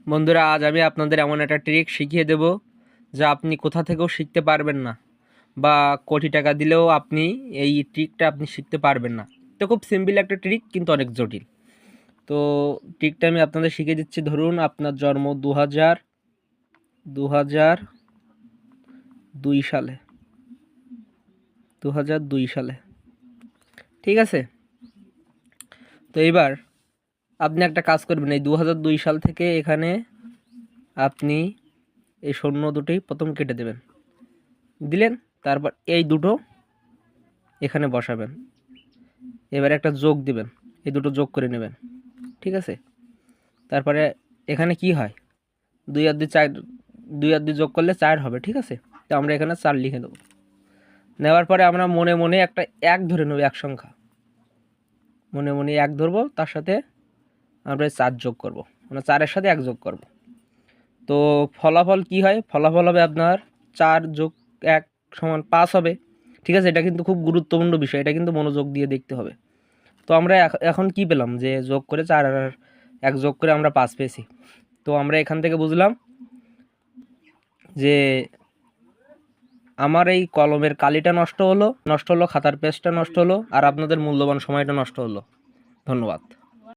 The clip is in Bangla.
বন্ধুরা, আজ আমি আপনাদের এমন একটা ট্রিক শিখিয়ে দেব যা আপনি কোথা থেকেও শিখতে পারবেন না, বা কোটি টাকা দিলেও আপনি এই ট্রিকটা আপনি শিখতে পারবেন না। তো খুব সিম্পল একটা ট্রিক, কিন্তু অনেক জটিল। তো ট্রিকটা আমি আপনাদের শিখিয়ে দিচ্ছি। ধরুন আপনার জন্ম 2002 সালে, 2002 সালে, ঠিক আছে? তো এইবার আপনি একটা কাজ করবেন, এই 2002 সাল থেকে এখানে আপনি এই শূন্য দুটোই প্রথম কেটে দেবেন। দিলেন, তারপর এই দুটো এখানে বসাবেন। এবার একটা যোগ দিবেন, এই দুটো যোগ করে নেবেন, ঠিক আছে? তারপরে এখানে কি হয়, 2 আর 2 4, 2 আর 2 যোগ করলে 4 হবে, ঠিক আছে? তো আমরা এখানে 4 লিখে দেবো। নেওয়ার পরে আমরা মনে মনে একটা 1 ধরে নেব, এক সংখ্যা মনে মনে 1 ধরবো, তার সাথে আমরা 4 যোগ করব, মানে 4-এর সাথে 1 যোগ করব। তো ফলাফল কি হয়? ফলাফল হবে আপনার 4 যোগ 1 সমান 5 হবে, ঠিক আছে? এটা কিন্তু খুব গুরুত্বপূর্ণ বিষয়, এটা কিন্তু মনোযোগ দিয়ে দেখতে হবে। তো আমরা এখন কি পেলাম, যে যোগ করে 4 আর 1 যোগ করে আমরা 5 পেয়েছি। তো আমরা এখান থেকে বুঝলাম যে আমার এই কলমের কালিটা নষ্ট হলো, খাতার পেজটা নষ্ট হলো, আর আপনাদের মূল্যবান সময়টা নষ্ট হলো। ধন্যবাদ।